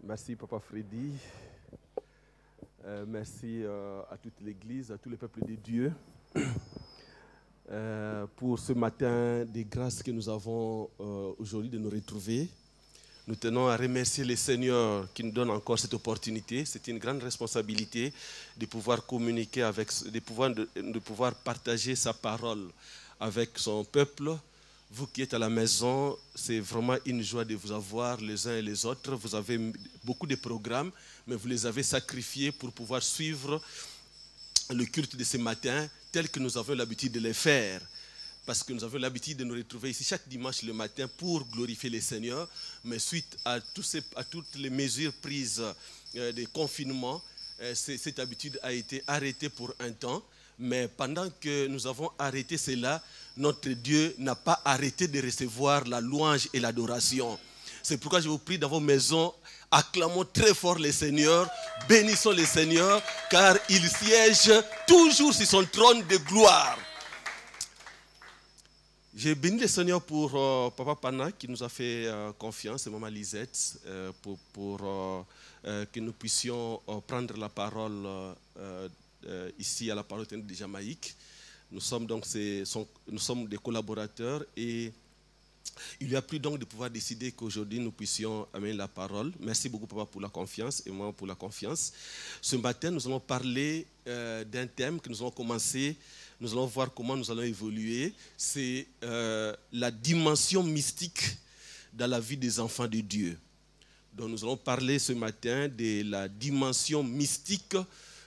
Merci Papa Freddy. Merci à toute l'Église, à tous les peuples de Dieu pour ce matin des grâces que nous avons aujourd'hui de nous retrouver. Nous tenons à remercier le Seigneur qui nous donne encore cette opportunité. C'est une grande responsabilité de pouvoir communiquer avec, de pouvoir partager sa parole avec son peuple. Vous qui êtes à la maison, c'est vraiment une joie de vous avoir les uns et les autres. Vous avez beaucoup de programmes, mais vous les avez sacrifiés pour pouvoir suivre le culte de ce matin tel que nous avons l'habitude de les faire. Parce que nous avons l'habitude de nous retrouver ici chaque dimanche le matin pour glorifier le Seigneur. Mais suite à toutes les mesures prises de confinement, cette habitude a été arrêtée pour un temps. Mais pendant que nous avons arrêté cela, notre Dieu n'a pas arrêté de recevoir la louange et l'adoration. C'est pourquoi je vous prie dans vos maisons, acclamons très fort le Seigneur, bénissons le Seigneur, car il siège toujours sur son trône de gloire. J'ai béni le Seigneur pour Papa Pana qui nous a fait confiance, et Maman Lisette, pour que nous puissions prendre la parole ici à la parole de Jamaïque. Nous sommes donc des collaborateurs et il lui a plu donc de pouvoir décider qu'aujourd'hui nous puissions amener la parole. Merci beaucoup Papa pour la confiance et moi pour la confiance. Ce matin nous allons parler d'un thème que nous allons commencer. Nous allons voir comment nous allons évoluer. C'est la dimension mystique dans la vie des enfants de Dieu. Donc nous allons parler ce matin de la dimension mystique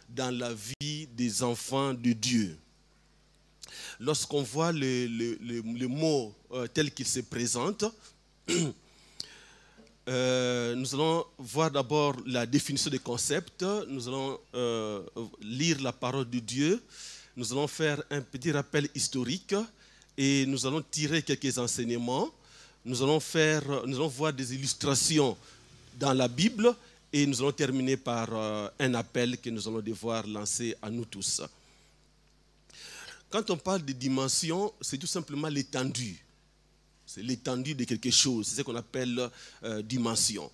dans la vie des enfants de Dieu. Lorsqu'on voit le mot tel qu'il se présente, nous allons voir d'abord la définition des concepts. Nous allons lire la parole de Dieu. Nous allons faire un petit rappel historique et nous allons tirer quelques enseignements. Nous allons voir des illustrations dans la Bible et nous allons terminer par un appel que nous allons devoir lancer à nous tous. Quand on parle de dimension, c'est tout simplement l'étendue. C'est l'étendue de quelque chose. C'est ce qu'on appelle dimension.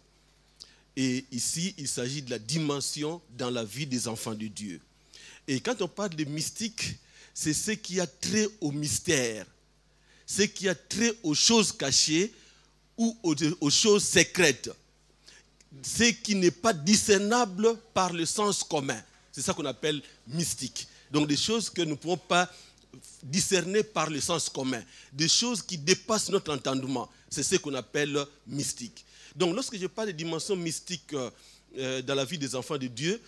Et ici, il s'agit de la dimension dans la vie des enfants de Dieu. Et quand on parle de mystique, c'est ce qui a trait au mystère, ce qui a trait aux choses cachées ou aux choses secrètes, ce qui n'est pas discernable par le sens commun. C'est ça qu'on appelle mystique. Donc des choses que nous ne pouvons pas discerner par le sens commun, des choses qui dépassent notre entendement. C'est ce qu'on appelle mystique. Donc lorsque je parle de dimension mystique dans la vie des enfants de Dieu,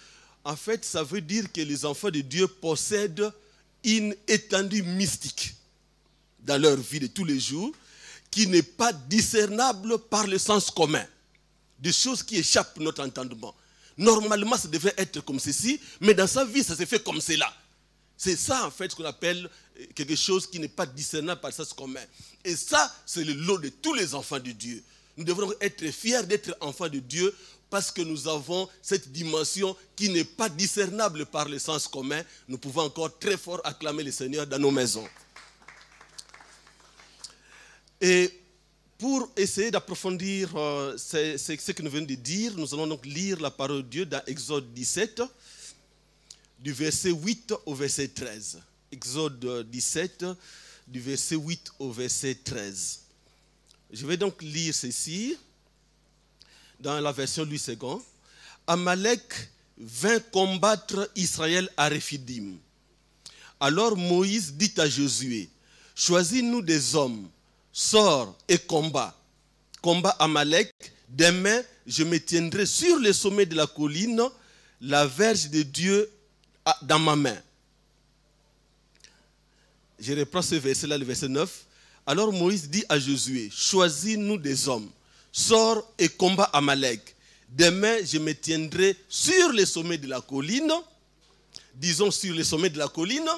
en fait, ça veut dire que les enfants de Dieu possèdent une étendue mystique dans leur vie de tous les jours qui n'est pas discernable par le sens commun. Des choses qui échappent à notre entendement. Normalement, ça devrait être comme ceci, mais dans sa vie, ça s'est fait comme cela. C'est ça, en fait, ce qu'on appelle quelque chose qui n'est pas discernable par le sens commun. Et ça, c'est le lot de tous les enfants de Dieu. Nous devons être fiers d'être enfants de Dieu parce que nous avons cette dimension qui n'est pas discernable par le sens commun. Nous pouvons encore très fort acclamer le Seigneur dans nos maisons. Et pour essayer d'approfondir ce que nous venons de dire, nous allons donc lire la parole de Dieu dans Exode 17, du verset 8 au verset 13. Exode 17, du verset 8 au verset 13. Je vais donc lire ceci dans la version Louis II. Amalek vint combattre Israël à Rephidim. Alors Moïse dit à Josué, choisis-nous des hommes, sors et combat. Combat Amalek, demain je me tiendrai sur le sommet de la colline, la verge de Dieu dans ma main. Je reprends ce verset-là, le verset 9. Alors Moïse dit à Josué, choisis-nous des hommes, sors et combat Amalek. Demain, je me tiendrai sur le sommet de la colline, disons sur le sommet de la colline,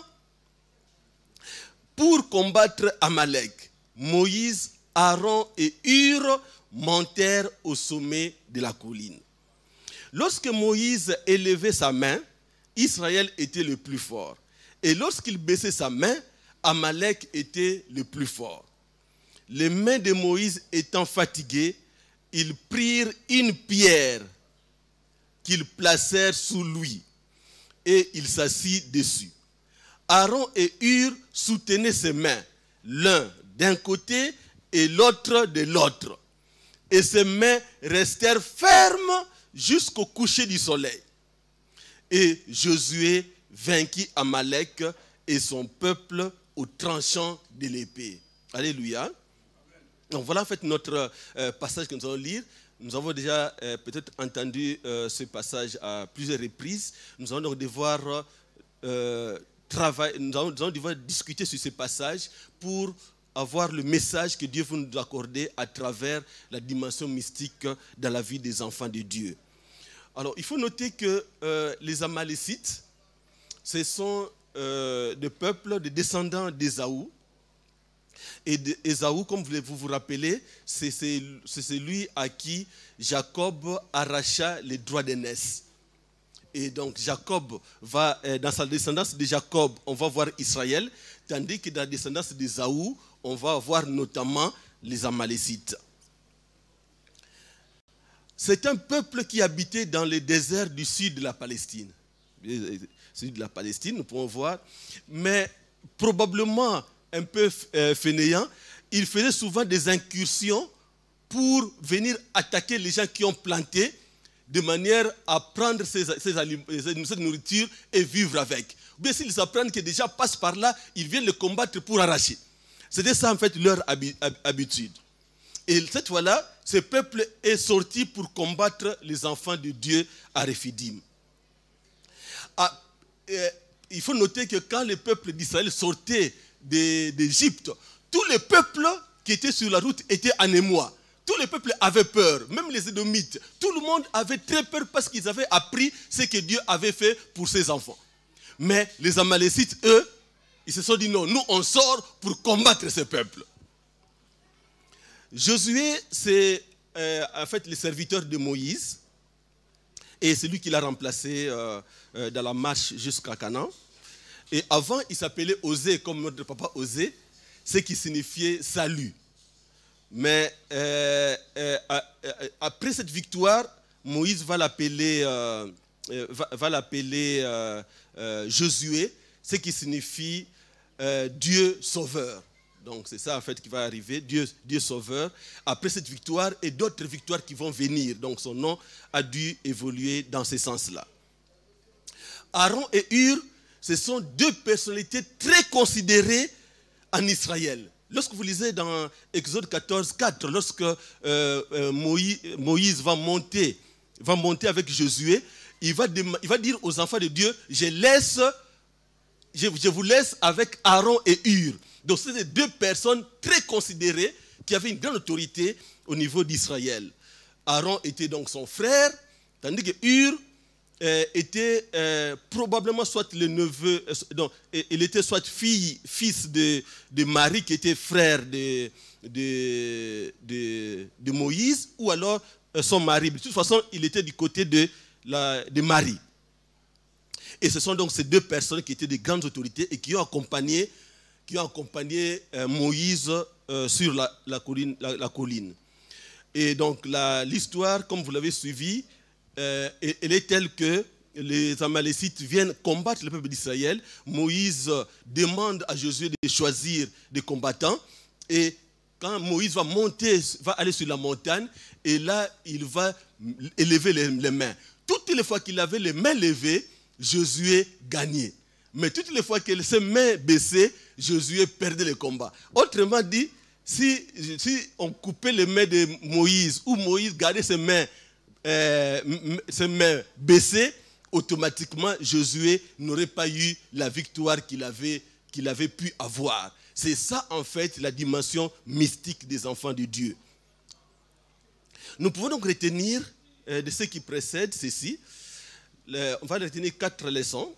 pour combattre Amalek. Moïse, Aaron et Hur montèrent au sommet de la colline. Lorsque Moïse élevait sa main, Israël était le plus fort. Et lorsqu'il baissait sa main, Amalek était le plus fort. Les mains de Moïse étant fatiguées, ils prirent une pierre qu'ils placèrent sous lui, et il s'assit dessus. Aaron et Hur soutenaient ses mains, l'un d'un côté et l'autre de l'autre. Et ses mains restèrent fermes jusqu'au coucher du soleil. Et Josué vainquit Amalek et son peuple au tranchant de l'épée. Alléluia. Donc voilà en fait notre passage que nous allons lire. Nous avons déjà peut-être entendu ce passage à plusieurs reprises. Nous allons donc devoir nous allons devoir discuter sur ce passage pour avoir le message que Dieu veut nous accorder à travers la dimension mystique dans la vie des enfants de Dieu. Alors, il faut noter que les Amalécites, ce sont des peuples, des descendants d'Ésaü. Et Ésaü, comme vous vous rappelez, c'est celui à qui Jacob arracha les droits d'aînesse. Et donc Jacob va, dans sa descendance de Jacob, on va voir Israël, tandis que dans la descendance d'Ésaü, on va voir notamment les Amalécites. C'est un peuple qui habitait dans les déserts du sud de la Palestine. Sud de la Palestine, nous pouvons voir, mais probablement un peu fainéant, il faisait souvent des incursions pour venir attaquer les gens qui ont planté, de manière à prendre cette nourriture et vivre avec. Ou bien s'ils apprennent que déjà passent par là, ils viennent le combattre pour arracher. C'était ça en fait leur habitude. Et cette fois-là, ce peuple est sorti pour combattre les enfants de Dieu à Réphidim. Il faut noter que quand le peuple d'Israël sortait d'Égypte, tous les peuples qui étaient sur la route étaient en émoi. Tous les peuples avaient peur, même les Édomites. Tout le monde avait très peur parce qu'ils avaient appris ce que Dieu avait fait pour ses enfants. Mais les Amalécites, eux, ils se sont dit non, nous on sort pour combattre ce peuple. Josué, c'est en fait le serviteur de Moïse. Et c'est lui qui l'a remplacé dans la marche jusqu'à Canaan. Et avant, il s'appelait Osée, comme notre papa Osée, ce qui signifiait salut. Mais après cette victoire, Moïse va l'appeler Josué, ce qui signifie Dieu sauveur. Donc c'est ça en fait qui va arriver, Dieu sauveur. Après cette victoire et d'autres victoires qui vont venir. Donc son nom a dû évoluer dans ce sens-là. Aaron et Hur, ce sont deux personnalités très considérées en Israël. Lorsque vous lisez dans Exode 14, 4, lorsque Moïse va monter avec Josué, il va dire aux enfants de Dieu, je vous laisse avec Aaron et Hur. Donc c'était deux personnes très considérées qui avaient une grande autorité au niveau d'Israël. Aaron était donc son frère, tandis que Hur était probablement soit le neveu, il était soit fils de Marie qui était frère de Moïse, ou alors son mari. De toute façon, il était du côté de Marie. Et ce sont donc ces deux personnes qui étaient de grandes autorités et qui ont accompagné Moïse sur la colline. Et donc l'histoire, comme vous l'avez suivi, elle est telle que les Amalécites viennent combattre le peuple d'Israël. Moïse demande à Josué de choisir des combattants. Et quand Moïse va aller sur la montagne, et là, il va élever les mains. Toutes les fois qu'il avait les mains levées, Josué gagnait. Mais toutes les fois que ses mains baissaient, Josué perdait le combat. Autrement dit, si on coupait les mains de Moïse, ou Moïse gardait ses mains baissées, automatiquement Josué n'aurait pas eu la victoire qu'il avait pu avoir. C'est ça en fait la dimension mystique des enfants de Dieu. Nous pouvons donc retenir de ce qui précède ceci. On va retenir 4 leçons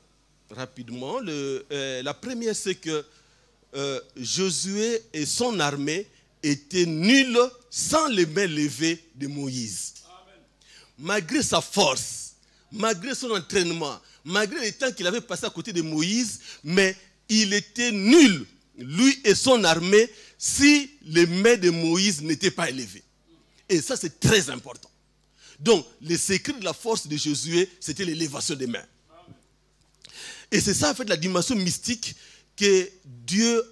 rapidement. La première, c'est que Josué et son armée étaient nuls sans les mains levées de Moïse. Amen. Malgré sa force, malgré son entraînement, malgré le temps qu'il avait passé à côté de Moïse, mais il était nul, lui et son armée, si les mains de Moïse n'étaient pas élevées. Et ça, c'est très important. Donc, le secret de la force de Josué, c'était l'élévation des mains. Et c'est ça, en fait, la dimension mystique que Dieu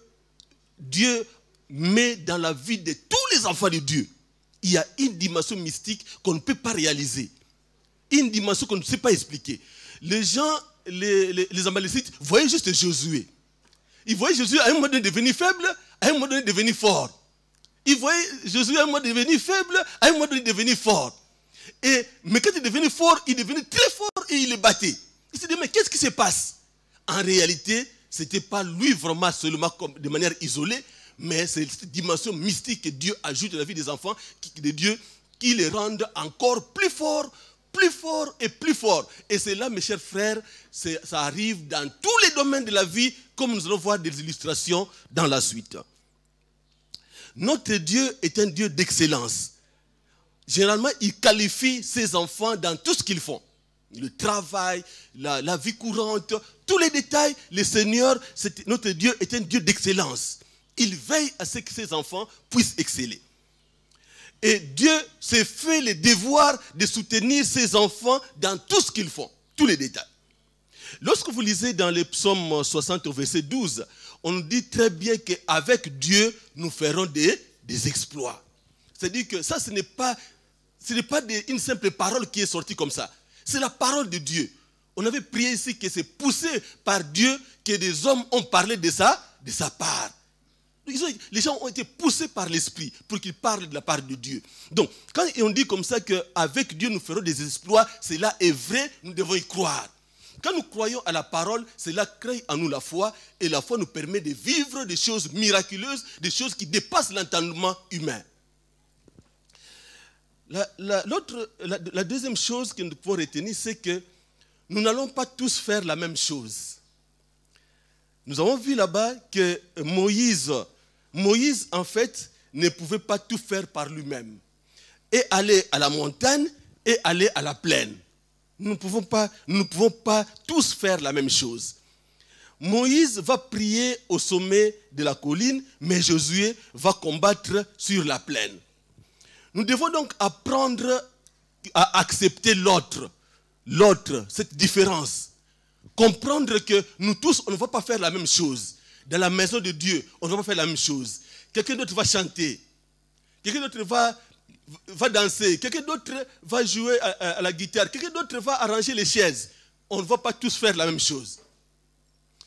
met dans la vie de tous les enfants de Dieu. Il y a une dimension mystique qu'on ne peut pas réaliser. Une dimension qu'on ne sait pas expliquer. Les gens, les Amalécites, voyaient juste Josué. Ils voyaient Josué à un moment donné devenir faible, à un moment donné devenir fort. Ils voyaient Josué à un moment donné devenir faible, à un moment donné devenir fort. Mais quand il devenait fort, il devenait très fort et il les battait. Il se dit, mais qu'est-ce qui se passe? En réalité, ce n'était pas lui vraiment seulement de manière isolée, mais c'est cette dimension mystique que Dieu ajoute à la vie des enfants de Dieu qui les rendent encore plus forts et plus forts. Et c'est là, mes chers frères, ça arrive dans tous les domaines de la vie, comme nous allons voir des illustrations dans la suite. Notre Dieu est un Dieu d'excellence. Généralement, il qualifie ses enfants dans tout ce qu'ils font. Le travail, la vie courante, tous les détails. Le Seigneur, notre Dieu est un Dieu d'excellence. Il veille à ce que ses enfants puissent exceller. Et Dieu s'est fait le devoir de soutenir ses enfants dans tout ce qu'ils font, tous les détails. Lorsque vous lisez dans le psaume 60 au verset 12, on nous dit très bien qu'avec Dieu, nous ferons des exploits. C'est-à-dire que ça, ce n'est pas une simple parole qui est sortie comme ça. C'est la parole de Dieu. On avait prié ici que c'est poussé par Dieu que des hommes ont parlé de sa part. Les gens ont été poussés par l'Esprit pour qu'ils parlent de la part de Dieu. Donc, quand on dit comme ça qu'avec Dieu nous ferons des exploits, cela est vrai, nous devons y croire. Quand nous croyons à la parole, cela crée en nous la foi, et la foi nous permet de vivre des choses miraculeuses, des choses qui dépassent l'entendement humain. La deuxième chose que nous pouvons retenir, c'est que nous n'allons pas tous faire la même chose. Nous avons vu là-bas que Moïse, en fait, ne pouvait pas tout faire par lui-même. Et aller à la montagne et aller à la plaine. Nous ne pouvons pas tous faire la même chose. Moïse va prier au sommet de la colline, mais Josué va combattre sur la plaine. Nous devons donc apprendre à accepter l'autre, cette différence. Comprendre que nous tous, on ne va pas faire la même chose. Dans la maison de Dieu, on ne va pas faire la même chose. Quelqu'un d'autre va chanter. Quelqu'un d'autre va danser. Quelqu'un d'autre va jouer à la guitare. Quelqu'un d'autre va arranger les chaises. On ne va pas tous faire la même chose.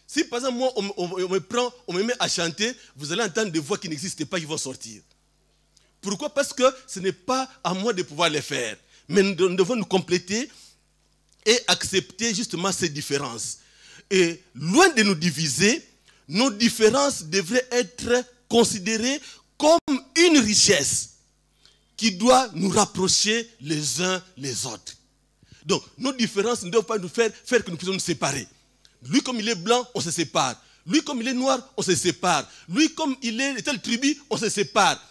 Si par exemple, moi, on me met à chanter, vous allez entendre des voix qui n'existent pas qui vont sortir. Pourquoi? Parce que ce n'est pas à moi de pouvoir les faire. Mais nous devons nous compléter et accepter justement ces différences. Et loin de nous diviser, nos différences devraient être considérées comme une richesse qui doit nous rapprocher les uns les autres. Donc, nos différences ne doivent pas nous faire que nous puissions nous séparer. Lui, comme il est blanc, on se sépare. Lui, comme il est noir, on se sépare. Lui, comme il est de telle tribu, on se sépare.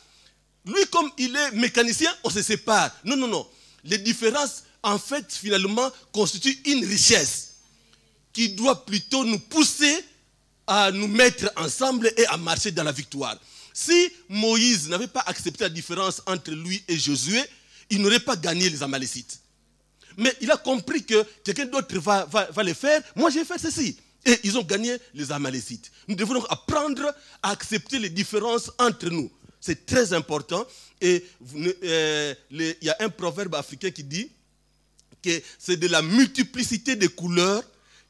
Lui, comme il est mécanicien, on se sépare. Non, non, non. Les différences, en fait, finalement, constituent une richesse qui doit plutôt nous pousser à nous mettre ensemble et à marcher dans la victoire. Si Moïse n'avait pas accepté la différence entre lui et Josué, il n'aurait pas gagné les Amalécites. Mais il a compris que quelqu'un d'autre va le faire. Moi, j'ai fait ceci. Et ils ont gagné les Amalécites. Nous devons donc apprendre à accepter les différences entre nous. C'est très important. Et il y a un proverbe africain qui dit que c'est de la multiplicité des couleurs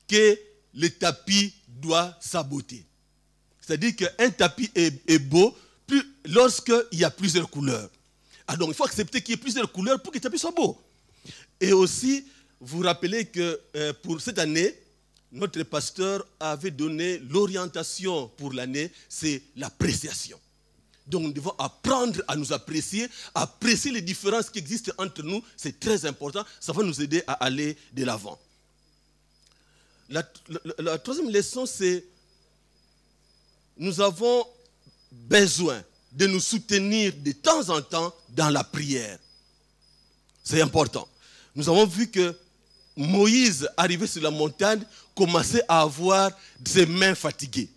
que le tapis doit sa beauté. C'est-à-dire qu'un tapis est beau lorsqu'il y a plusieurs couleurs. Alors, donc, il faut accepter qu'il y ait plusieurs couleurs pour que le tapis soit beau. Et aussi, vous rappelez que pour cette année, notre pasteur avait donné l'orientation pour l'année, c'est l'appréciation. Donc nous devons apprendre à nous apprécier les différences qui existent entre nous, c'est très important, ça va nous aider à aller de l'avant. La troisième leçon, c'est nous avons besoin de nous soutenir de temps en temps dans la prière. C'est important. Nous avons vu que Moïse, arrivé sur la montagne, commençait à avoir ses mains fatiguées.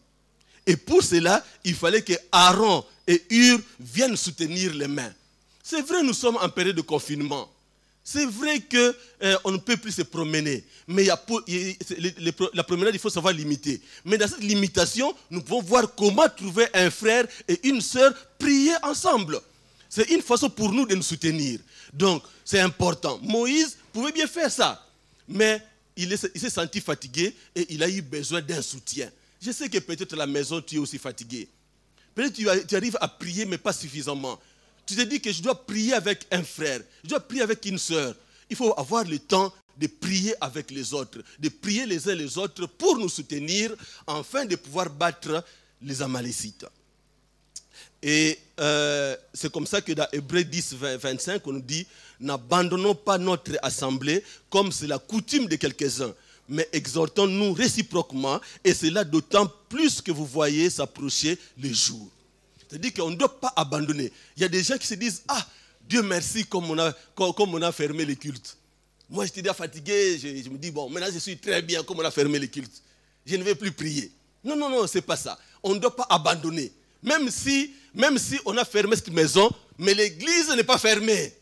Et pour cela, il fallait que Aaron et Hur viennent soutenir les mains. C'est vrai, nous sommes en période de confinement. C'est vrai qu'on ne peut plus se promener, mais la promenade, il faut savoir limiter. Mais dans cette limitation, nous pouvons voir comment trouver un frère et une sœur prier ensemble. C'est une façon pour nous de nous soutenir. Donc, c'est important. Moïse pouvait bien faire ça, mais il s'est senti fatigué et il a eu besoin d'un soutien. Je sais que peut-être à la maison, tu es aussi fatigué. Peut-être tu arrives à prier, mais pas suffisamment. Tu te dis que je dois prier avec un frère, je dois prier avec une sœur. Il faut avoir le temps de prier avec les autres, de prier les uns les autres pour nous soutenir, afin de pouvoir battre les Amalécites. Et c'est comme ça que dans Hébreux 10, 25, on nous dit « N'abandonnons pas notre assemblée comme c'est la coutume de quelques-uns, mais exhortons-nous réciproquement, et cela d'autant plus que vous voyez s'approcher le jour. » C'est-à-dire qu'on ne doit pas abandonner. Il y a des gens qui se disent « Ah, Dieu merci comme on a fermé les cultes. » Moi, j'étais déjà fatigué, je me dis « Bon, maintenant je suis très bien comme on a fermé les cultes. Je ne vais plus prier. » Non, non, non, ce n'est pas ça. On ne doit pas abandonner. Même si on a fermé cette maison, mais l'église n'est pas fermée.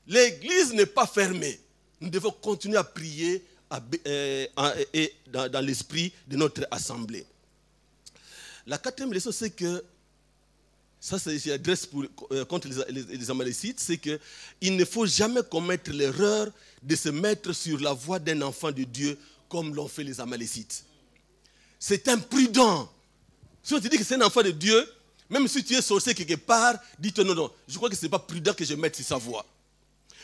L'église n'est pas fermée. Nous devons continuer à prier dans l'esprit de notre assemblée. La quatrième leçon, c'est que, ça j'adresse contre les Amalécites, c'est qu'il ne faut jamais commettre l'erreur de se mettre sur la voie d'un enfant de Dieu comme l'ont fait les Amalécites. C'est imprudent. Si on te dit que c'est un enfant de Dieu, même si tu es sorcier quelque part, dis-toi non, non, je crois que ce n'est pas prudent que je mette sur sa voie.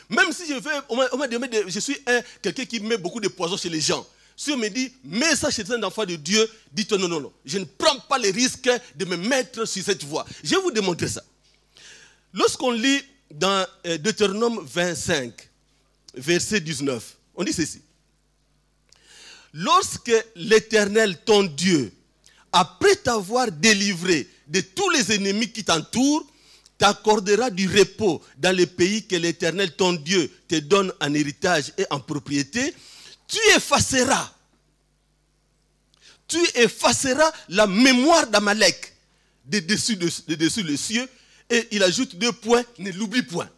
Même si je suis quelqu'un qui met beaucoup de poison chez les gens. Si on me dit, mets ça chez un enfant de Dieu, dites non, non, non. Je ne prends pas le risque de me mettre sur cette voie. Je vais vous démontrer ça. Lorsqu'on lit dans Deutéronome 25, verset 19, on dit ceci. Lorsque l'Éternel, ton Dieu, après t'avoir délivré de tous les ennemis qui t'entourent, t'accordera du repos dans le pays que l'Éternel, ton Dieu, te donne en héritage et en propriété, tu effaceras la mémoire d'Amalek de dessus le cieux, et il ajoute 2 points, ne l'oublie point.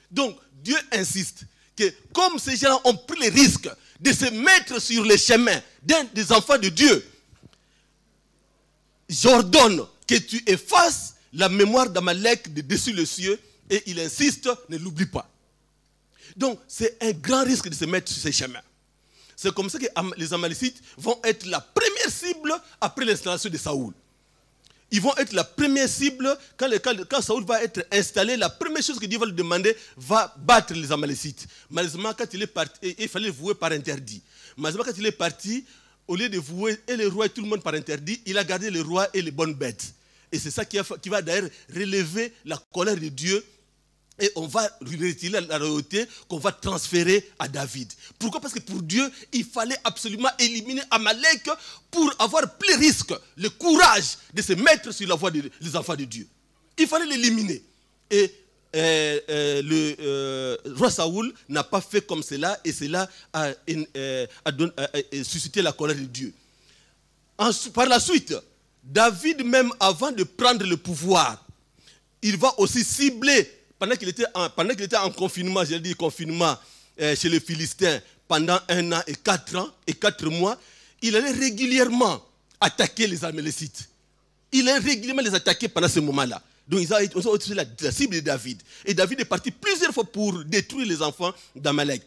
Donc, Dieu insiste que comme ces gens ont pris le risque de se mettre sur les chemins des enfants de Dieu, j'ordonne que tu effaces la mémoire d'Amalek de dessus le cieux, et il insiste, ne l'oublie pas. Donc, c'est un grand risque de se mettre sur ces chemins. C'est comme ça que les Amalécites vont être la première cible après l'installation de Saoul. Ils vont être la première cible quand Saoul va être installé. La première chose que Dieu va lui demander va battre les Amalécites. Malheureusement, quand il est parti, il fallait vouer par interdit. Malheureusement, quand il est parti, au lieu de vouer et le roi et tout le monde par interdit, il a gardé le roi et les bonnes bêtes. Et c'est ça qui va d'ailleurs relever la colère de Dieu. Et on va retirer la royauté qu'on va transférer à David. Pourquoi? Parce que pour Dieu, il fallait absolument éliminer Amalek pour avoir plus de risques, le courage de se mettre sur la voie des enfants de Dieu. Il fallait l'éliminer. Et le roi Saoul n'a pas fait comme cela, et cela a suscité la colère de Dieu. Par la suite, David, même avant de prendre le pouvoir, il va aussi cibler. Pendant qu'il était en confinement, j'ai dit confinement chez les Philistins pendant 1 an et 4 mois, il allait régulièrement attaquer les Amalécites. Il allait régulièrement les attaquer pendant ce moment-là. Donc ils ont été la cible de David. Et David est parti plusieurs fois pour détruire les enfants d'Amalek.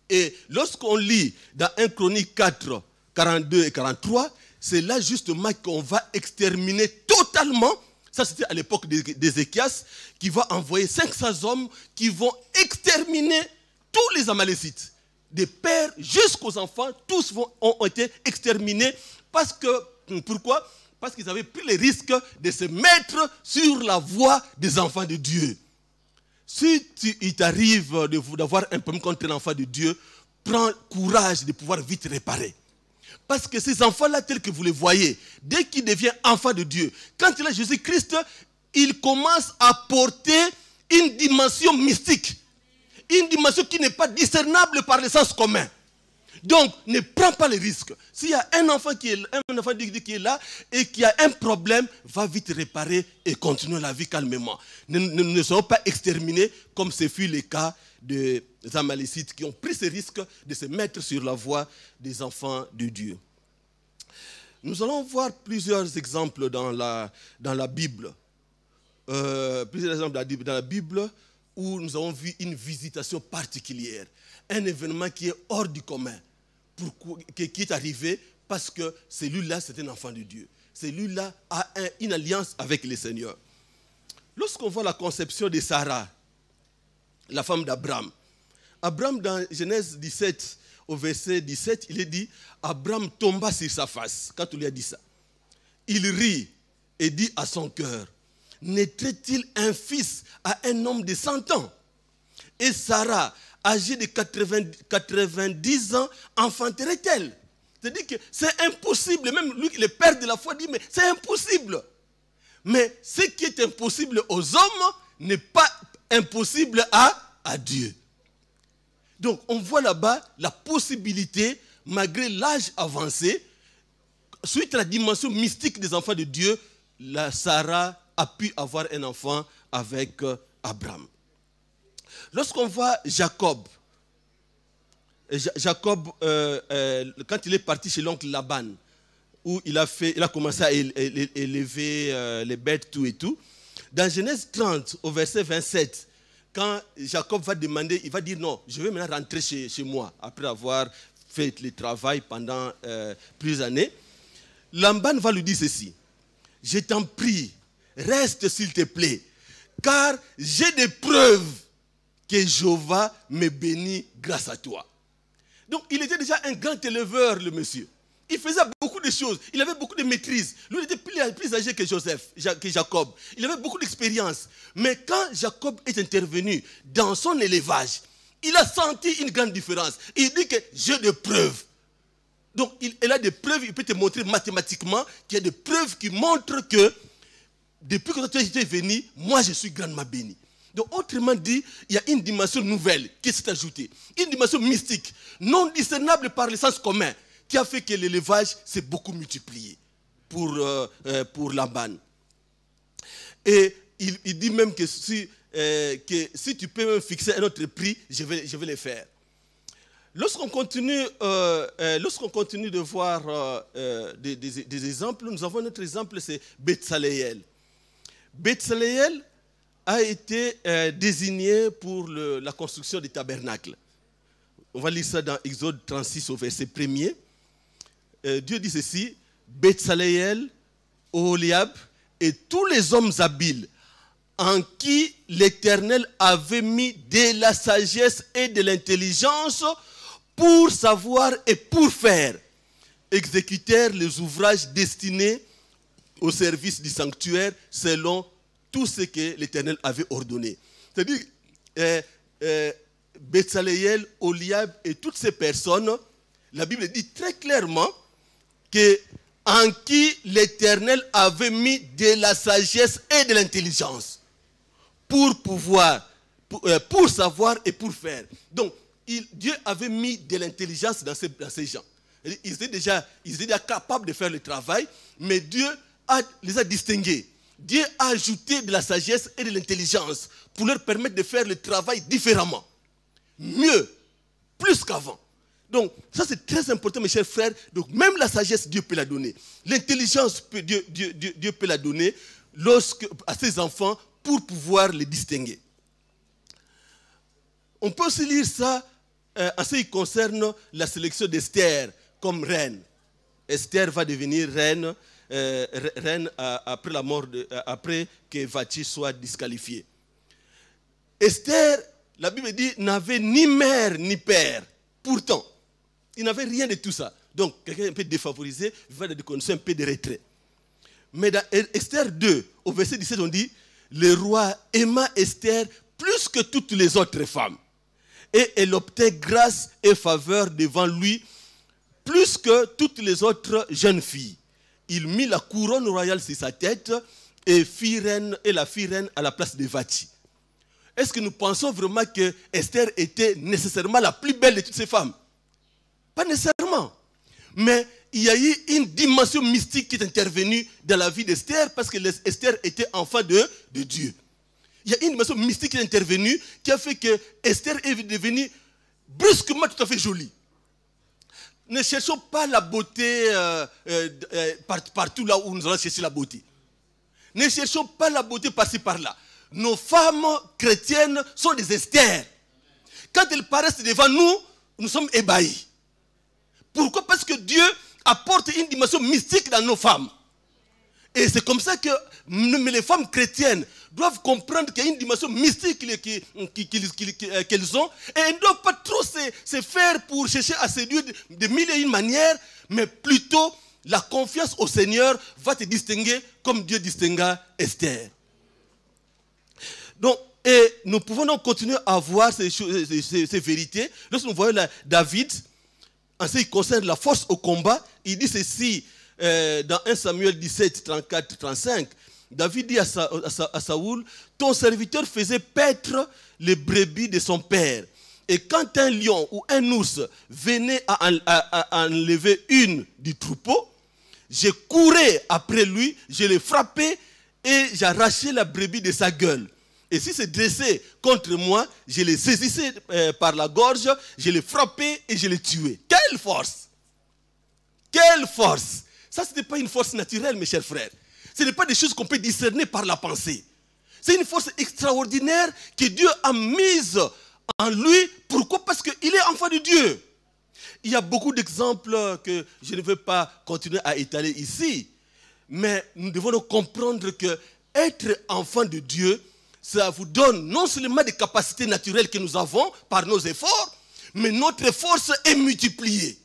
Et lorsqu'on lit dans 1 Chronique 4, 42 et 43, c'est là justement qu'on va exterminer totalement. Ça, c'était à l'époque d'Ézéchias, qui va envoyer 500 hommes qui vont exterminer tous les Amalécites. Des pères jusqu'aux enfants, tous ont été exterminés. Pourquoi? Parce qu'ils avaient pris le risque de se mettre sur la voie des enfants de Dieu. Si il t'arrive d'avoir un problème contre un enfant de Dieu, prends courage de pouvoir vite réparer. Parce que ces enfants-là, tels que vous les voyez, dès qu'ils deviennent enfants de Dieu, quand il a Jésus-Christ, il commence à porter une dimension mystique. Une dimension qui n'est pas discernable par le sens commun. Donc, ne prends pas les risques. S'il y a un enfant qui est là et qui a un problème, va vite réparer et continuer la vie calmement. Nous ne serons pas exterminés comme ce fut le cas des Amalécites qui ont pris ce risque de se mettre sur la voie des enfants de Dieu. Nous allons voir plusieurs exemples dans la Bible. Plusieurs exemples dans la Bible où nous avons vu une visitation particulière. Un événement qui est hors du commun. Qui est arrivé parce que celui-là, c'est un enfant de Dieu. Celui-là a une alliance avec le Seigneur. Lorsqu'on voit la conception de Sarah, la femme d'Abraham, Abraham dans Genèse 17, au verset 17, il est dit, Abraham tomba sur sa face, quand on lui a dit ça. Il rit et dit à son cœur, naîtrait-il un fils à un homme de 100 ans? Et Sarah, âgée de 90 ans, enfanterait-elle? C'est-à-dire que c'est impossible. Même lui, le père de la foi, dit, mais c'est impossible. Mais ce qui est impossible aux hommes n'est pas impossible à Dieu. Donc, on voit là-bas la possibilité, malgré l'âge avancé, suite à la dimension mystique des enfants de Dieu, Sarah a pu avoir un enfant avec Abraham. Lorsqu'on voit Jacob, quand il est parti chez l'oncle Laban, où il a commencé à élever les bêtes, tout et tout, dans Genèse 30, au verset 27, quand Jacob va demander, il va dire non, je vais maintenant rentrer chez moi, après avoir fait le travail pendant plusieurs années. Laban va lui dire ceci, je t'en prie, reste s'il te plaît, car j'ai des preuves que Jéhovah me bénit grâce à toi. Donc, il était déjà un grand éleveur, le monsieur. Il faisait beaucoup de choses. Il avait beaucoup de maîtrise. Lui, il était plus âgé que Jacob. Il avait beaucoup d'expérience. Mais quand Jacob est intervenu dans son élevage, il a senti une grande différence. Il dit que j'ai des preuves. Donc, il a des preuves. Il peut te montrer mathématiquement qu'il y a des preuves qui montrent que depuis que tu es venu, moi, je suis grandement béni. Donc, autrement dit, il y a une dimension nouvelle qui s'est ajoutée. Une dimension mystique, non discernable par le sens commun, qui a fait que l'élevage s'est beaucoup multiplié pour Laban. Et il dit même que si tu peux me fixer un autre prix, je vais le faire. Lorsqu'on continue de voir des exemples, nous avons un autre exemple, c'est Betsaleel. Betsaleel a été désigné pour la construction du tabernacle. On va lire ça dans Exode 36 au verset 1er. Dieu dit ceci, Betsaleel, Oholiab et tous les hommes habiles en qui l'Éternel avait mis de la sagesse et de l'intelligence pour savoir et pour faire, exécutèrent les ouvrages destinés au service du sanctuaire selon tout ce que l'Éternel avait ordonné. C'est-à-dire, Betsaleel, Oholiab et toutes ces personnes, la Bible dit très clairement en qui l'Éternel avait mis de la sagesse et de l'intelligence pour savoir et pour faire. Donc, Dieu avait mis de l'intelligence dans ces gens. Ils étaient déjà capables de faire le travail, mais Dieu les a distingués. Dieu a ajouté de la sagesse et de l'intelligence pour leur permettre de faire le travail différemment, mieux, plus qu'avant. Donc, ça c'est très important, mes chers frères. Donc, même la sagesse, Dieu peut la donner. L'intelligence, Dieu peut la donner à ses enfants pour pouvoir les distinguer. On peut aussi lire ça en ce qui concerne la sélection d'Esther comme reine. Esther va devenir reine après la mort après que Vachi soit disqualifié. Esther, la Bible dit, n'avait ni mère ni père. Pourtant, il n'avait rien de tout ça. Donc, quelqu'un un peu défavorisé, il va dans des conditions un peu de retrait. Mais dans Esther 2, au verset 17, on dit, le roi aima Esther plus que toutes les autres femmes. Et elle obtint grâce et faveur devant lui, plus que toutes les autres jeunes filles. Il mit la couronne royale sur sa tête et la fit reine à la place de Vachi. Est-ce que nous pensons vraiment que Esther était nécessairement la plus belle de toutes ces femmes? Pas nécessairement. Mais il y a eu une dimension mystique qui est intervenue dans la vie d'Esther parce que Esther était enfant de Dieu. Il y a une dimension mystique qui est intervenue qui a fait que Esther est devenue brusquement tout à fait jolie. Ne cherchons pas la beauté partout là où nous allons chercher la beauté. Ne cherchons pas la beauté par-ci par-là. Nos femmes chrétiennes sont des Esther. Quand elles paraissent devant nous, nous sommes ébahis. Pourquoi? Parce que Dieu apporte une dimension mystique dans nos femmes. Et c'est comme ça que les femmes chrétiennes doivent comprendre qu'il y a une dimension mystique qu'elles ont. Et elles ne doivent pas trop se faire pour chercher à séduire de mille et une manières, mais plutôt la confiance au Seigneur va te distinguer comme Dieu distingua Esther. Donc, et nous pouvons donc continuer à voir ces vérités. Lorsque nous voyons David, en ce qui concerne la force au combat, il dit ceci dans 1 Samuel 17, 34, 35. David dit à Saoul, ton serviteur faisait paître les brebis de son père. Et quand un lion ou un ours venait à enlever une du troupeau, je courais après lui, je le frappais et j'arrachais la brebis de sa gueule. Et s'il se dressait contre moi, je le saisissais par la gorge, je le frappais et je le tuais. Quelle force! Quelle force! Ça, ce n'est pas une force naturelle, mes chers frères. Ce n'est pas des choses qu'on peut discerner par la pensée. C'est une force extraordinaire que Dieu a mise en lui. Pourquoi? Parce qu'il est enfant de Dieu. Il y a beaucoup d'exemples que je ne veux pas continuer à étaler ici. Mais nous devons donc comprendre que être enfant de Dieu, ça vous donne non seulement des capacités naturelles que nous avons par nos efforts, mais notre force est multipliée.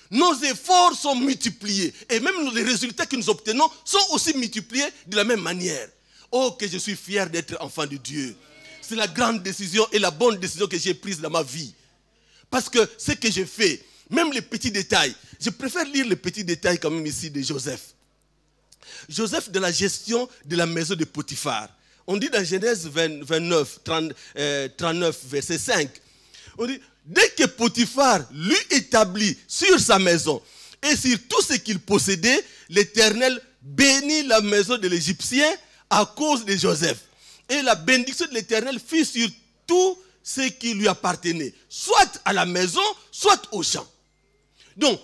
Nos efforts sont multipliés. Et même les résultats que nous obtenons sont aussi multipliés de la même manière. Oh, que je suis fier d'être enfant de Dieu. C'est la grande décision et la bonne décision que j'ai prise dans ma vie. Parce que ce que j'ai fait, même les petits détails, je préfère lire les petits détails quand même ici de Joseph. Joseph de la gestion de la maison de Potiphar. On dit dans Genèse 29, 39, verset 5, on dit, dès que Potiphar lui établit sur sa maison et sur tout ce qu'il possédait, l'Éternel bénit la maison de l'Égyptien à cause de Joseph. Et la bénédiction de l'Éternel fut sur tout ce qui lui appartenait, soit à la maison, soit au champ. Donc,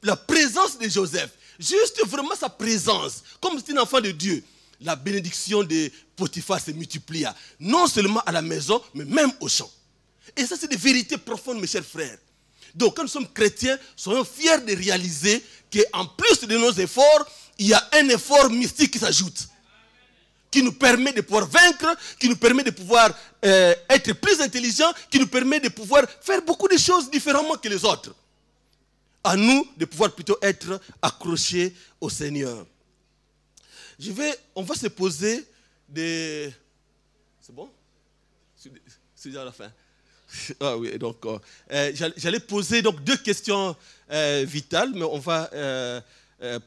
la présence de Joseph, juste vraiment sa présence, comme c'est un enfant de Dieu, la bénédiction de Potiphar se multiplia, non seulement à la maison, mais même au champ. Et ça, c'est des vérités profondes, mes chers frères. Donc, quand nous sommes chrétiens, soyons fiers de réaliser qu'en plus de nos efforts, il y a un effort mystique qui s'ajoute, qui nous permet de pouvoir vaincre, qui nous permet de pouvoir être plus intelligents, qui nous permet de pouvoir faire beaucoup de choses différemment que les autres. À nous de pouvoir plutôt être accrochés au Seigneur. On va se poser des... C'est bon? C'est déjà la fin. Ah oui, donc j'allais poser donc 2 questions vitales, mais on va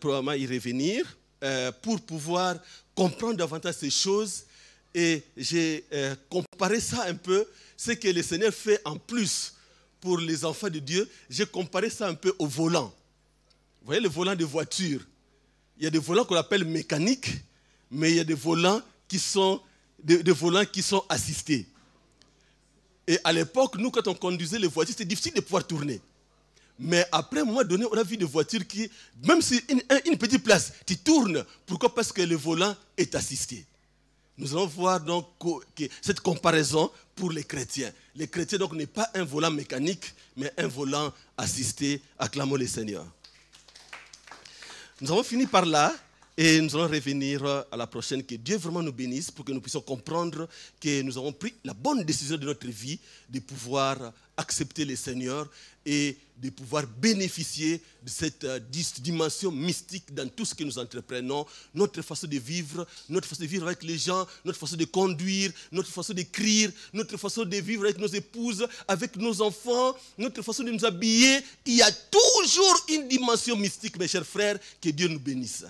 probablement y revenir pour pouvoir comprendre davantage ces choses. Et j'ai comparé ça un peu, ce que le Seigneur fait en plus pour les enfants de Dieu. J'ai comparé ça un peu au volant. Vous voyez le volant de voiture? Il y a des volants qu'on appelle mécaniques, mais il y a des volants qui sont assistés. Et à l'époque, nous, quand on conduisait les voitures, c'était difficile de pouvoir tourner. Mais après un moment donné, on a vu des voitures qui, même si une petite place, tu tournes. Pourquoi? Parce que le volant est assisté. Nous allons voir donc cette comparaison pour les chrétiens. Les chrétiens, donc, n'est pas un volant mécanique, mais un volant assisté. Acclamons le Seigneur. Nous avons fini par là. Et nous allons revenir à la prochaine. Que Dieu vraiment nous bénisse pour que nous puissions comprendre que nous avons pris la bonne décision de notre vie de pouvoir accepter le Seigneur et de pouvoir bénéficier de cette dimension mystique dans tout ce que nous entreprenons, notre façon de vivre avec les gens, notre façon de conduire, notre façon d'écrire, notre façon de vivre avec nos épouses, avec nos enfants, notre façon de nous habiller. Il y a toujours une dimension mystique, mes chers frères, que Dieu nous bénisse.